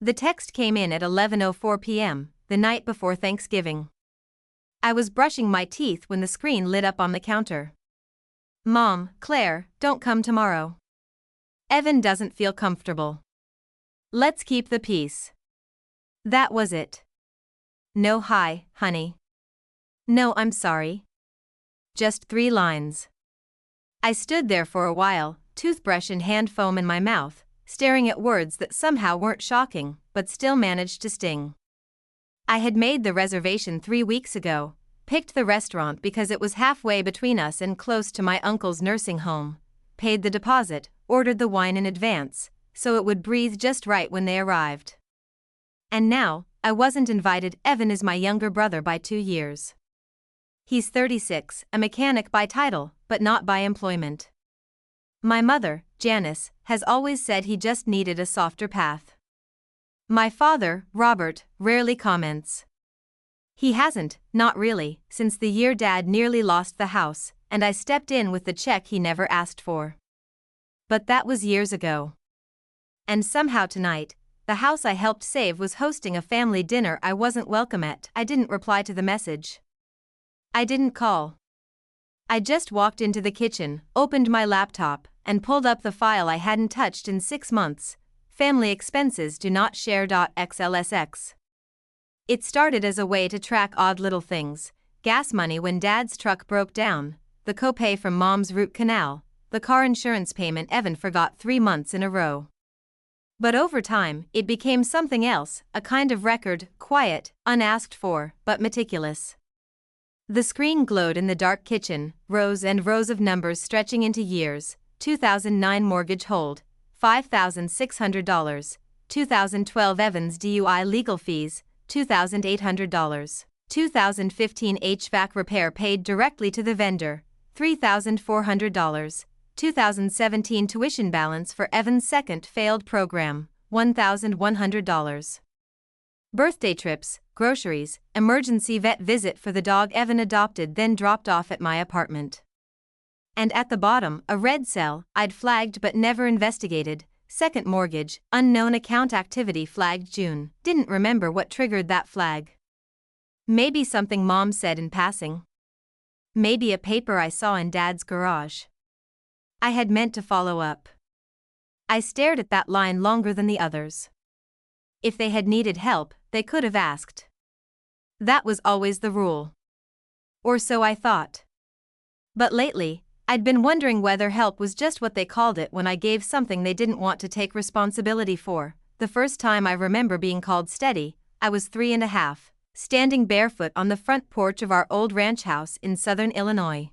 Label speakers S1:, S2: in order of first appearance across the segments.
S1: The text came in at 11:04 p.m., the night before Thanksgiving. I was brushing my teeth when the screen lit up on the counter. Mom, Claire, don't come tomorrow. Evan doesn't feel comfortable. Let's keep the peace. That was it. No hi, honey. No, I'm sorry. Just 3 lines. I stood there for a while, toothbrush and hand foam in my mouth, staring at words that somehow weren't shocking, but still managed to sting. I had made the reservation 3 weeks ago, picked the restaurant because it was halfway between us and close to my uncle's nursing home, paid the deposit, ordered the wine in advance, so it would breathe just right when they arrived. And now, I wasn't invited. Evan is my younger brother by 2 years. He's 36, a mechanic by title, but not by employment. My mother, Janice, has always said he just needed a softer path. My father, Robert, rarely comments. He hasn't, not really, since the year Dad nearly lost the house, and I stepped in with the check he never asked for. But that was years ago. And somehow tonight, the house I helped save was hosting a family dinner I wasn't welcome at. I didn't reply to the message. I didn't call. I just walked into the kitchen, opened my laptop, and pulled up the file I hadn't touched in 6 months. Family expenses do not share.xlsx. It started as a way to track odd little things: gas money when Dad's truck broke down, the copay from Mom's root canal, the car insurance payment Evan forgot 3 months in a row. But over time, it became something else, a kind of record, quiet, unasked for, but meticulous. The screen glowed in the dark kitchen, rows and rows of numbers stretching into years: 2009 mortgage hold, $5,600, 2012 Evans DUI legal fees, $2,800, 2015 HVAC repair paid directly to the vendor, $3,400, 2017 tuition balance for Evan's second failed program, $1,100. Birthday trips, groceries, emergency vet visit for the dog Evan adopted then dropped off at my apartment. And at the bottom, a red cell I'd flagged but never investigated: second mortgage, unknown account activity flagged June. Didn't remember what triggered that flag. Maybe something Mom said in passing. Maybe a paper I saw in Dad's garage. I had meant to follow up. I stared at that line longer than the others. If they had needed help, they could have asked. That was always the rule. Or so I thought. But lately, I'd been wondering whether help was just what they called it when I gave something they didn't want to take responsibility for. The first time I remember being called steady, I was 3.5, standing barefoot on the front porch of our old ranch house in southern Illinois.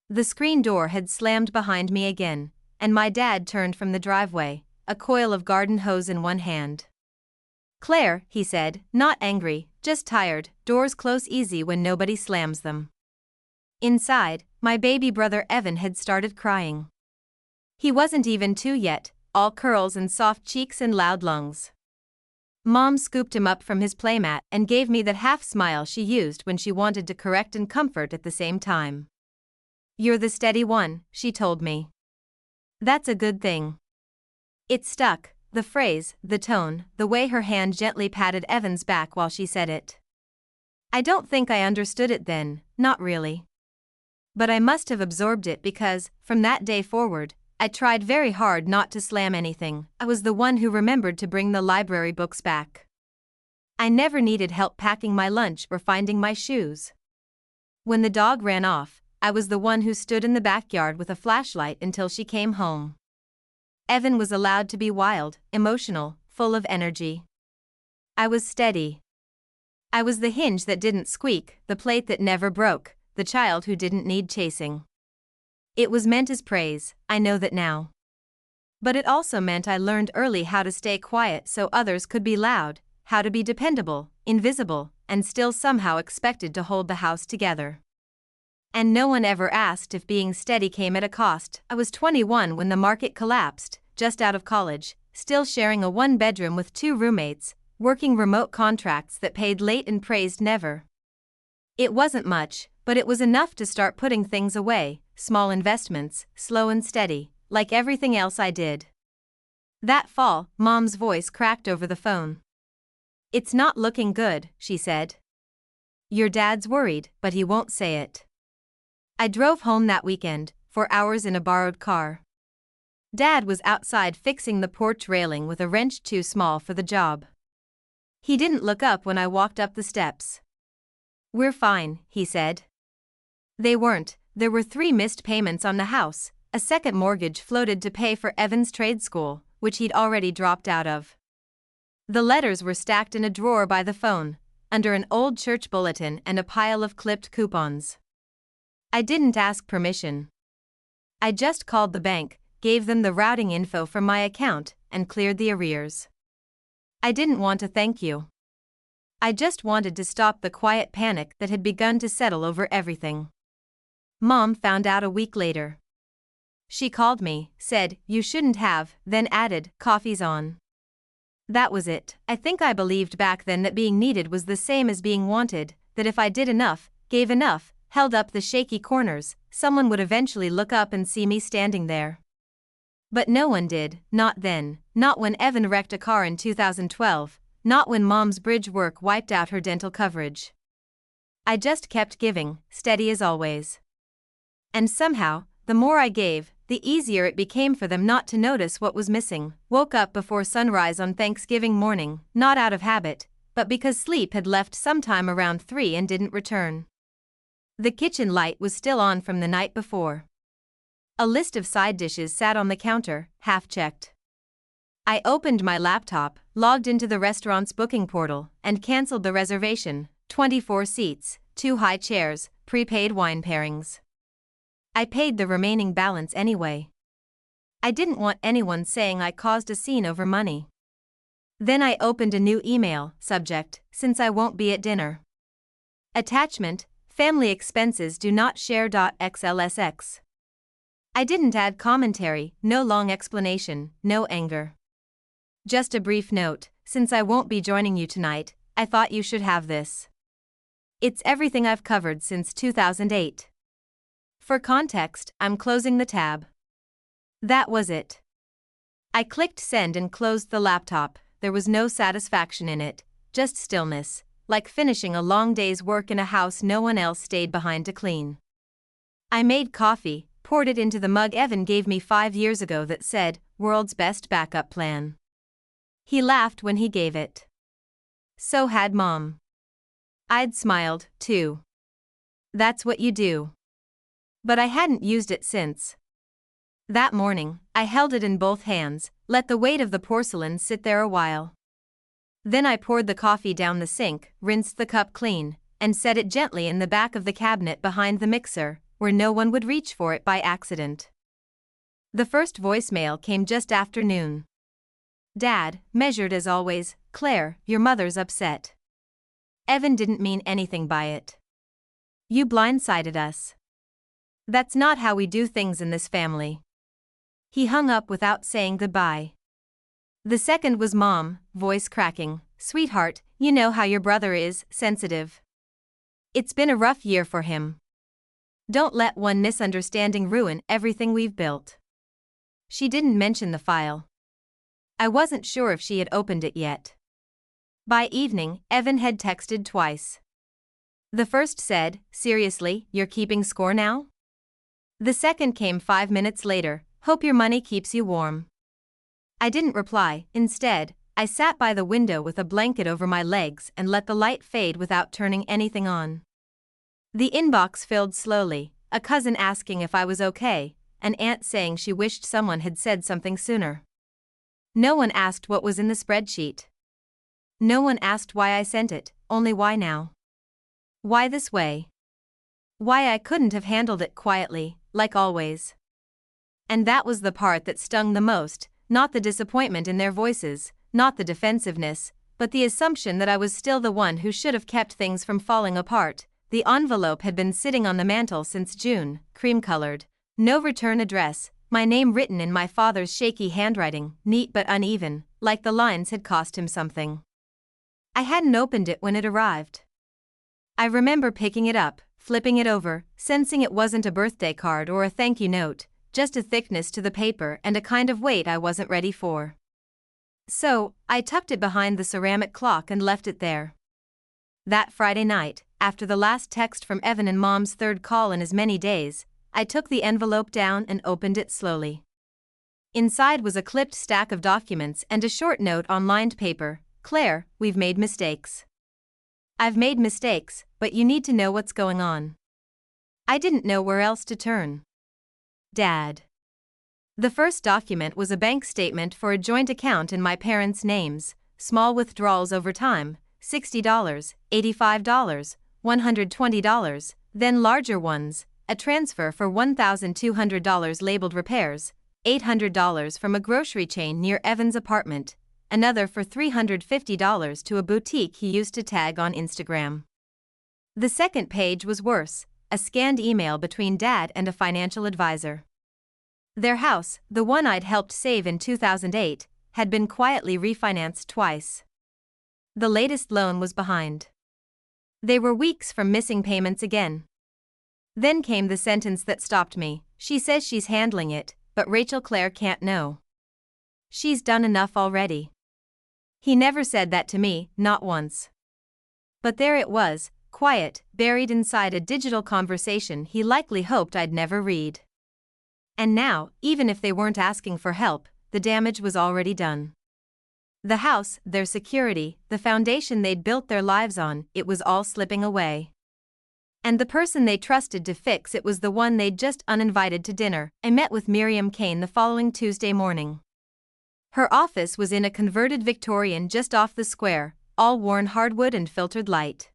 S1: The screen door had slammed behind me again, and my dad turned from the driveway, a coil of garden hose in one hand. "Claire," he said, not angry, just tired. Doors close easy when nobody slams them. Inside, my baby brother Evan had started crying. He wasn't even 2 yet, all curls and soft cheeks and loud lungs. Mom scooped him up from his playmat and gave me that half smile she used when she wanted to correct and comfort at the same time. "You're the steady one," she told me. That's a good thing. It stuck. The phrase, the tone, the way her hand gently patted Evan's back while she said it. I don't think I understood it then, not really. But I must have absorbed it because, from that day forward, I tried very hard not to slam anything. I was the one who remembered to bring the library books back. I never needed help packing my lunch or finding my shoes. When the dog ran off, I was the one who stood in the backyard with a flashlight until she came home. Evan was allowed to be wild, emotional, full of energy. I was steady. I was the hinge that didn't squeak, the plate that never broke, the child who didn't need chasing. It was meant as praise, I know that now. But it also meant I learned early how to stay quiet so others could be loud, how to be dependable, invisible, and still somehow expected to hold the house together. And no one ever asked if being steady came at a cost. I was 21 when the market collapsed, just out of college, still sharing a 1-bedroom with 2 roommates, working remote contracts that paid late and praised never. It wasn't much, but it was enough to start putting things away, small investments, slow and steady, like everything else I did. That fall, Mom's voice cracked over the phone. "It's not looking good," she said. "Your dad's worried, but he won't say it." I drove home that weekend, for hours in a borrowed car. Dad was outside fixing the porch railing with a wrench too small for the job. He didn't look up when I walked up the steps. "We're fine," he said. They weren't. There were 3 missed payments on the house. A second mortgage floated to pay for Evan's trade school, which he'd already dropped out of. The letters were stacked in a drawer by the phone, under an old church bulletin and a pile of clipped coupons. I didn't ask permission. I just called the bank, gave them the routing info from my account, and cleared the arrears. I didn't want a thank you. I just wanted to stop the quiet panic that had begun to settle over everything. Mom found out a week later. She called me, said, "You shouldn't have," then added, "Coffee's on." That was it. I think I believed back then that being needed was the same as being wanted, that if I did enough, gave enough, held up the shaky corners, someone would eventually look up and see me standing there. But no one did, not then, not when Evan wrecked a car in 2012, not when Mom's bridge work wiped out her dental coverage. I just kept giving, steady as always. And somehow, the more I gave, the easier it became for them not to notice what was missing. Woke up before sunrise on Thanksgiving morning, not out of habit, but because sleep had left sometime around 3 and didn't return. The kitchen light was still on from the night before. A list of side dishes sat on the counter, half checked. I opened my laptop, logged into the restaurant's booking portal, and canceled the reservation. 24 seats, 2 high chairs, prepaid wine pairings. I paid the remaining balance anyway. I didn't want anyone saying I caused a scene over money. Then I opened a new email, subject, "Since I won't be at dinner." Attachment, "Family expenses do not share. XLSX. I didn't add commentary, no long explanation, no anger. Just a brief note, "Since I won't be joining you tonight, I thought you should have this. It's everything I've covered since 2008. For context, I'm closing the tab." That was it. I clicked send and closed the laptop. There was no satisfaction in it, just stillness, like finishing a long day's work in a house no one else stayed behind to clean. I made coffee, poured it into the mug Evan gave me 5 years ago that said, "World's best backup plan." He laughed when he gave it. So had Mom. I'd smiled, too. That's what you do. But I hadn't used it since. That morning, I held it in both hands, let the weight of the porcelain sit there a while. Then I poured the coffee down the sink, rinsed the cup clean, and set it gently in the back of the cabinet behind the mixer, where no one would reach for it by accident. The first voicemail came just after noon. "Dad," measured as always, "Claire, your mother's upset. Evan didn't mean anything by it. You blindsided us. That's not how we do things in this family." He hung up without saying goodbye. The second was Mom, voice cracking, "Sweetheart, you know how your brother is, sensitive. It's been a rough year for him. Don't let one misunderstanding ruin everything we've built." She didn't mention the file. I wasn't sure if she had opened it yet. By evening, Evan had texted twice. The first said, "Seriously, you're keeping score now?" The second came 5 minutes later, "Hope your money keeps you warm." I didn't reply. Instead, I sat by the window with a blanket over my legs and let the light fade without turning anything on. The inbox filled slowly, a cousin asking if I was okay, an aunt saying she wished someone had said something sooner. No one asked what was in the spreadsheet. No one asked why I sent it, only why now. Why this way? Why I couldn't have handled it quietly, like always. And that was the part that stung the most, not the disappointment in their voices, not the defensiveness, but the assumption that I was still the one who should have kept things from falling apart. The envelope had been sitting on the mantel since June, cream-colored, no return address, my name written in my father's shaky handwriting, neat but uneven, like the lines had cost him something. I hadn't opened it when it arrived. I remember picking it up, flipping it over, sensing it wasn't a birthday card or a thank you note, just a thickness to the paper and a kind of weight I wasn't ready for. So, I tucked it behind the ceramic clock and left it there. That Friday night, after the last text from Evan and Mom's third call in as many days, I took the envelope down and opened it slowly. Inside was a clipped stack of documents and a short note on lined paper. Claire, we've made mistakes. I've made mistakes, but you need to know what's going on. I didn't know where else to turn. Dad. The first document was a bank statement for a joint account in my parents' names, small withdrawals over time, $60, $85, $120, then larger ones, a transfer for $1,200 labeled repairs, $800 from a grocery chain near Evan's apartment, another for $350 to a boutique he used to tag on Instagram. The second page was worse, a scanned email between Dad and a financial advisor. Their house, the one I'd helped save in 2008, had been quietly refinanced twice. The latest loan was behind. They were weeks from missing payments again. Then came the sentence that stopped me. She says she's handling it, but Rachel Claire can't know. She's done enough already. He never said that to me, not once. But there it was, quiet, buried inside a digital conversation he likely hoped I'd never read. And now, even if they weren't asking for help, the damage was already done. The house, their security, the foundation they'd built their lives on, it was all slipping away. And the person they trusted to fix it was the one they'd just uninvited to dinner. I met with Miriam Kane the following Tuesday morning. Her office was in a converted Victorian just off the square, all worn hardwood and filtered light.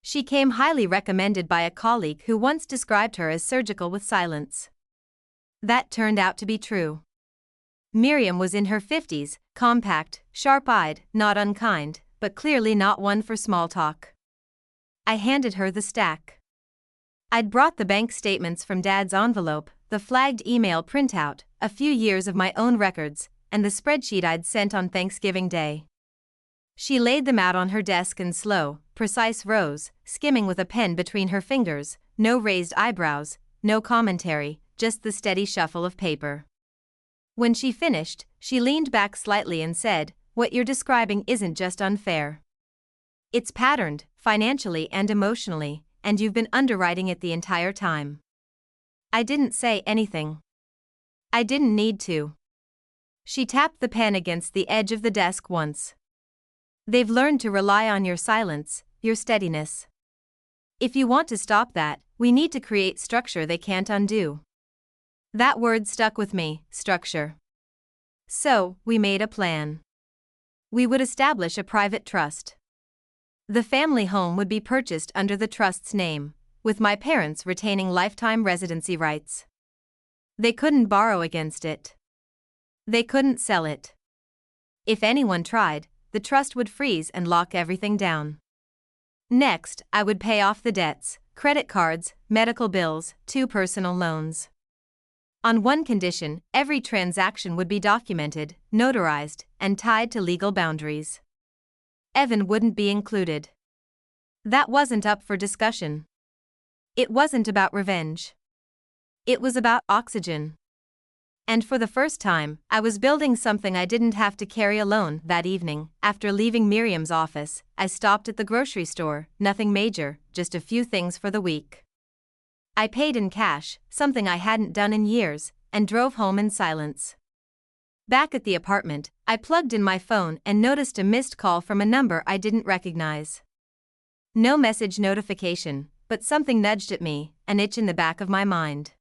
S1: She came highly recommended by a colleague who once described her as surgical with silence. That turned out to be true. Miriam was in her 50s, compact, sharp-eyed, not unkind, but clearly not one for small talk. I handed her the stack. I'd brought the bank statements from Dad's envelope, the flagged email printout, a few years of my own records, and the spreadsheet I'd sent on Thanksgiving Day. She laid them out on her desk in slow, precise rows, skimming with a pen between her fingers, no raised eyebrows, no commentary, just the steady shuffle of paper. When she finished, she leaned back slightly and said, "What you're describing isn't just unfair. It's patterned, financially and emotionally, and you've been underwriting it the entire time." I didn't say anything. I didn't need to. She tapped the pen against the edge of the desk once. "They've learned to rely on your silence, your steadiness. If you want to stop that, we need to create structure they can't undo." That word stuck with me, structure. So, we made a plan. We would establish a private trust. The family home would be purchased under the trust's name, with my parents retaining lifetime residency rights. They couldn't borrow against it. They couldn't sell it. If anyone tried, the trust would freeze and lock everything down. Next, I would pay off the debts, credit cards, medical bills, 2 personal loans. On one condition, every transaction would be documented, notarized, and tied to legal boundaries. Evan wouldn't be included. That wasn't up for discussion. It wasn't about revenge. It was about oxygen. And for the first time, I was building something I didn't have to carry alone. That evening, after leaving Miriam's office, I stopped at the grocery store, nothing major, just a few things for the week. I paid in cash, something I hadn't done in years, and drove home in silence. Back at the apartment, I plugged in my phone and noticed a missed call from a number I didn't recognize. No message notification, but something nudged at me, an itch in the back of my mind.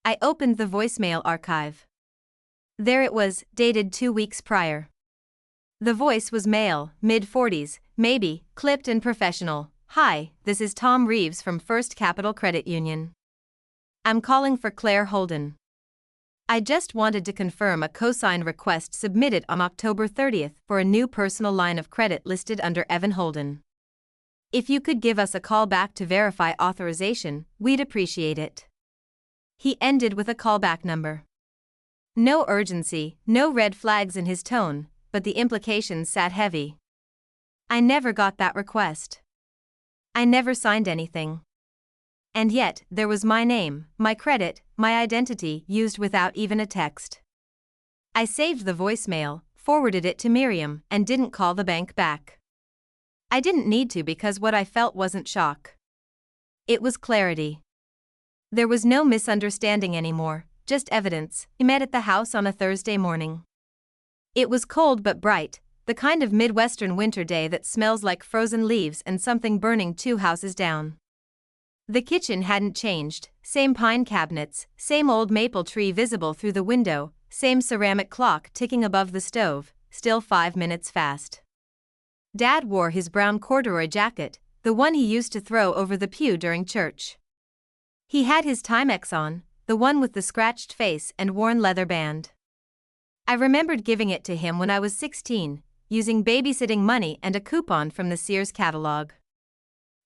S1: I opened the voicemail archive. There it was, dated 2 weeks prior. The voice was male, mid-40s, maybe, clipped and professional. "Hi, this is Tom Reeves from First Capital Credit Union. I'm calling for Claire Holden. I just wanted to confirm a cosign request submitted on October 30th for a new personal line of credit listed under Evan Holden. If you could give us a call back to verify authorization, we'd appreciate it." He ended with a callback number. No urgency, no red flags in his tone, but the implications sat heavy. I never got that request. I never signed anything. And yet, there was my name, my credit, my identity used without even a text. I saved the voicemail, forwarded it to Miriam, and didn't call the bank back. I didn't need to because what I felt wasn't shock. It was clarity. There was no misunderstanding anymore, just evidence. We met at the house on a Thursday morning. It was cold but bright, the kind of Midwestern winter day that smells like frozen leaves and something burning 2 houses down. The kitchen hadn't changed, same pine cabinets, same old maple tree visible through the window, same ceramic clock ticking above the stove, still 5 minutes fast. Dad wore his brown corduroy jacket, the one he used to throw over the pew during church. He had his Timex on, the one with the scratched face and worn leather band. I remembered giving it to him when I was 16, using babysitting money and a coupon from the Sears catalog.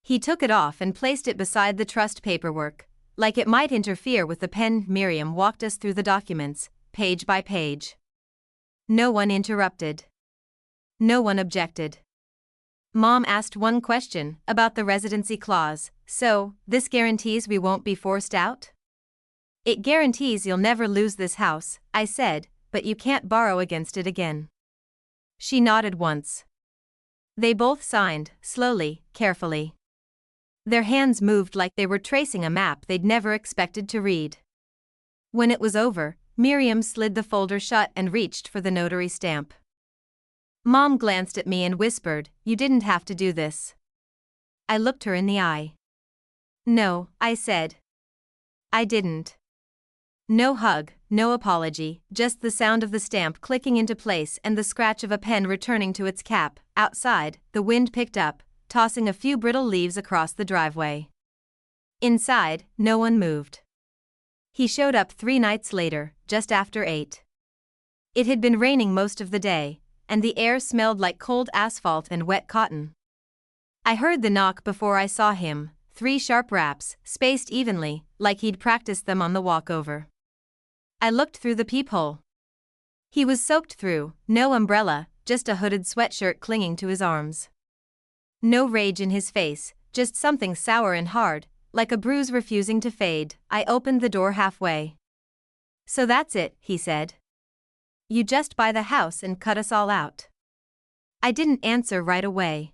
S1: He took it off and placed it beside the trust paperwork, like it might interfere with the pen. Miriam walked us through the documents, page by page. No one interrupted. No one objected. Mom asked one question, about the residency clause. So, this guarantees we won't be forced out? It guarantees you'll never lose this house, I said, but you can't borrow against it again. She nodded once. They both signed, slowly, carefully. Their hands moved like they were tracing a map they'd never expected to read. When it was over, Miriam slid the folder shut and reached for the notary stamp. Mom glanced at me and whispered, "You didn't have to do this." I looked her in the eye. "No," I said. "I didn't." No hug, no apology, just the sound of the stamp clicking into place and the scratch of a pen returning to its cap. Outside, the wind picked up, tossing a few brittle leaves across the driveway. Inside, no one moved. He showed up 3 nights later, just after 8. It had been raining most of the day, and the air smelled like cold asphalt and wet cotton. I heard the knock before I saw him, 3 sharp raps, spaced evenly, like he'd practiced them on the walkover. I looked through the peephole. He was soaked through, no umbrella, just a hooded sweatshirt clinging to his arms. No rage in his face, just something sour and hard, like a bruise refusing to fade. I opened the door halfway. "So that's it," he said. "You just buy the house and cut us all out." I didn't answer right away.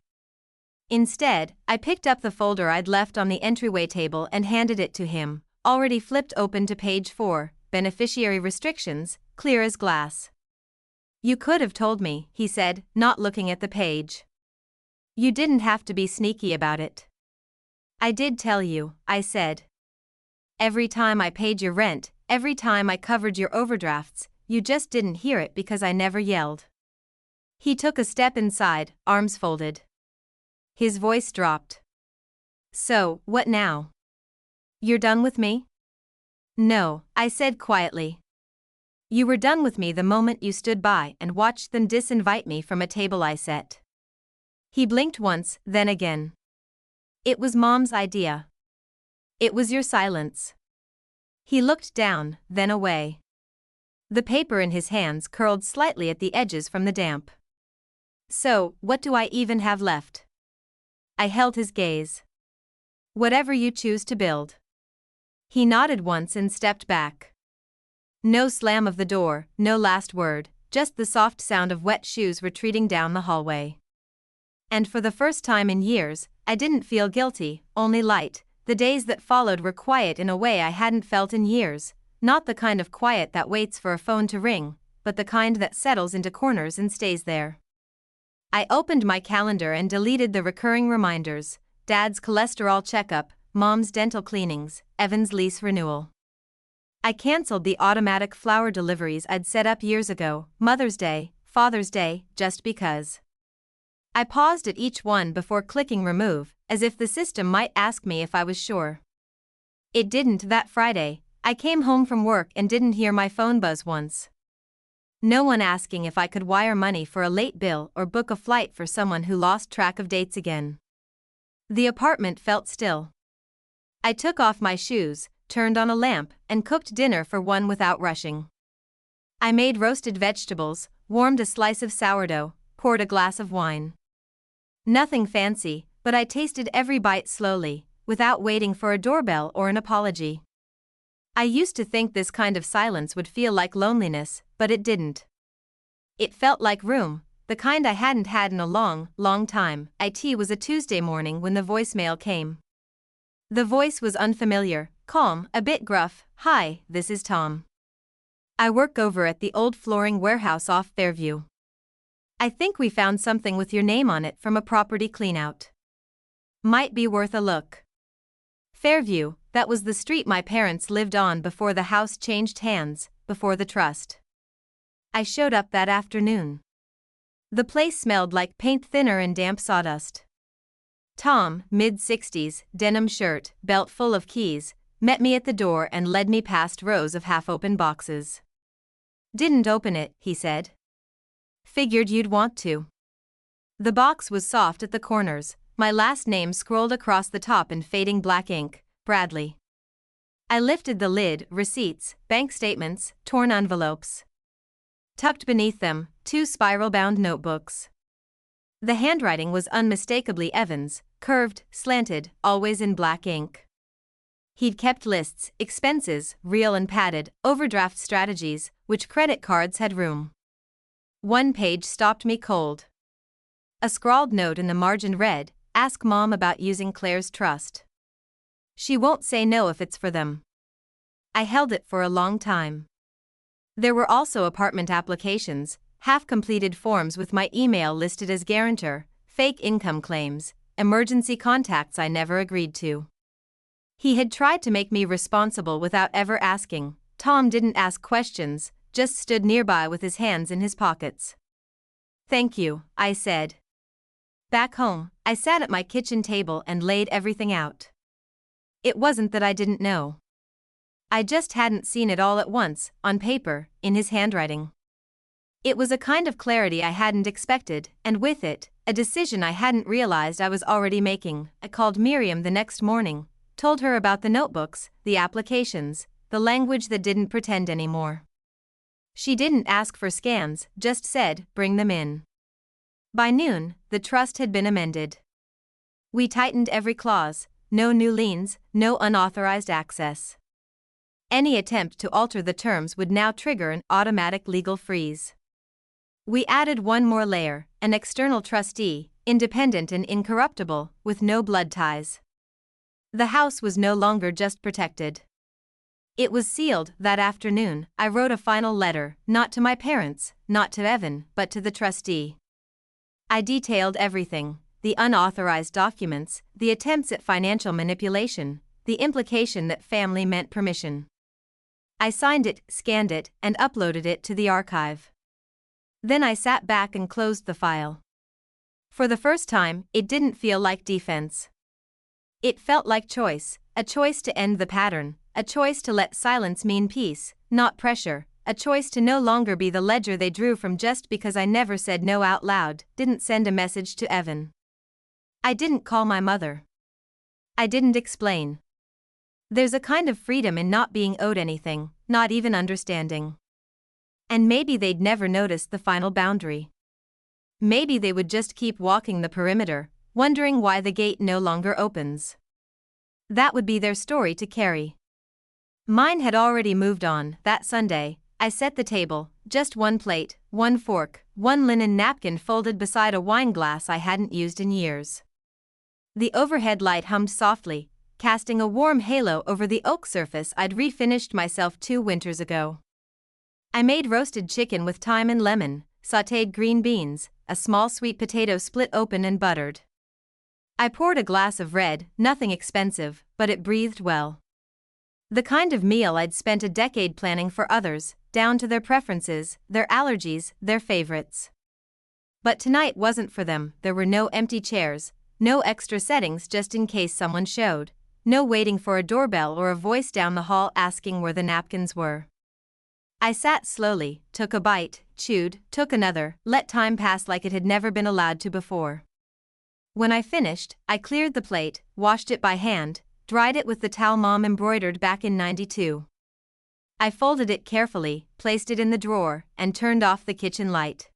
S1: Instead, I picked up the folder I'd left on the entryway table and handed it to him, already flipped open to page 4, beneficiary restrictions, clear as glass. "You could have told me," he said, not looking at the page. "You didn't have to be sneaky about it." "I did tell you," I said. "Every time I paid your rent, every time I covered your overdrafts, you just didn't hear it because I never yelled." He took a step inside, arms folded. His voice dropped. "So, what now? You're done with me?" "No," I said quietly. "You were done with me the moment you stood by and watched them disinvite me from a table I set." He blinked once, then again. "It was Mom's idea." "It was your silence." He looked down, then away. The paper in his hands curled slightly at the edges from the damp. "So, what do I even have left?" I held his gaze. "Whatever you choose to build." He nodded once and stepped back. No slam of the door, no last word, just the soft sound of wet shoes retreating down the hallway. And for the first time in years, I didn't feel guilty, only light. The days that followed were quiet in a way I hadn't felt in years, not the kind of quiet that waits for a phone to ring, but the kind that settles into corners and stays there. I opened my calendar and deleted the recurring reminders: Dad's cholesterol checkup, Mom's dental cleanings, Evan's lease renewal. I canceled the automatic flower deliveries I'd set up years ago, Mother's Day, Father's Day, just because. I paused at each one before clicking remove, as if the system might ask me if I was sure. It didn't. That Friday, I came home from work and didn't hear my phone buzz once. No one asking if I could wire money for a late bill or book a flight for someone who lost track of dates again. The apartment felt still. I took off my shoes, turned on a lamp, and cooked dinner for one without rushing. I made roasted vegetables, warmed a slice of sourdough, poured a glass of wine. Nothing fancy, but I tasted every bite slowly, without waiting for a doorbell or an apology. I used to think this kind of silence would feel like loneliness, but it didn't. It felt like room, the kind I hadn't had in a long, long time. It was a Tuesday morning when the voicemail came. The voice was unfamiliar, calm, a bit gruff. "Hi, this is Tom. I work over at the old flooring warehouse off Fairview. I think we found something with your name on it from a property cleanout. Might be worth a look." Fairview, that was the street my parents lived on before the house changed hands, before the trust. I showed up that afternoon. The place smelled like paint thinner and damp sawdust. Tom, mid-60s, denim shirt, belt full of keys, met me at the door and led me past rows of half-open boxes. "Didn't open it," he said. "Figured you'd want to." The box was soft at the corners, my last name scrolled across the top in fading black ink, Bradley. I lifted the lid, receipts, bank statements, torn envelopes. Tucked beneath them, 2 spiral-bound notebooks. The handwriting was unmistakably Evan's, curved, slanted, always in black ink. He'd kept lists, expenses, real and padded, overdraft strategies, which credit cards had room. One page stopped me cold. A scrawled note in the margin read, "Ask Mom about using Claire's trust. She won't say no if it's for them." I held it for a long time. There were also apartment applications, half-completed forms with my email listed as guarantor, fake income claims, emergency contacts I never agreed to. He had tried to make me responsible without ever asking. Tom didn't ask questions, just stood nearby with his hands in his pockets. "Thank you," I said. Back home, I sat at my kitchen table and laid everything out. It wasn't that I didn't know. I just hadn't seen it all at once, on paper, in his handwriting. It was a kind of clarity I hadn't expected, and with it, a decision I hadn't realized I was already making. I called Miriam the next morning, told her about the notebooks, the applications, the language that didn't pretend anymore. She didn't ask for scans, just said, "Bring them in." By noon, the trust had been amended. We tightened every clause, no new liens, no unauthorized access. Any attempt to alter the terms would now trigger an automatic legal freeze. We added one more layer, an external trustee, independent and incorruptible, with no blood ties. The house was no longer just protected. It was sealed. That afternoon, I wrote a final letter, not to my parents, not to Evan, but to the trustee. I detailed everything, the unauthorized documents, the attempts at financial manipulation, the implication that family meant permission. I signed it, scanned it, and uploaded it to the archive. Then I sat back and closed the file. For the first time, it didn't feel like defense. It felt like choice, a choice to end the pattern, a choice to let silence mean peace, not pressure, a choice to no longer be the ledger they drew from just because I never said no out loud, didn't send a message to Evan. I didn't call my mother. I didn't explain. There's a kind of freedom in not being owed anything, not even understanding. And maybe they'd never noticed the final boundary. Maybe they would just keep walking the perimeter, wondering why the gate no longer opens. That would be their story to carry. Mine had already moved on. That Sunday, I set the table, just one plate, one fork, one linen napkin folded beside a wine glass I hadn't used in years. The overhead light hummed softly, casting a warm halo over the oak surface I'd refinished myself 2 winters ago. I made roasted chicken with thyme and lemon, sautéed green beans, a small sweet potato split open and buttered. I poured a glass of red, nothing expensive, but it breathed well. The kind of meal I'd spent a decade planning for others, down to their preferences, their allergies, their favorites. But tonight wasn't for them. There were no empty chairs, no extra settings just in case someone showed, no waiting for a doorbell or a voice down the hall asking where the napkins were. I sat slowly, took a bite, chewed, took another, let time pass like it had never been allowed to before. When I finished, I cleared the plate, washed it by hand, dried it with the towel Mom embroidered back in '92. I folded it carefully, placed it in the drawer, and turned off the kitchen light.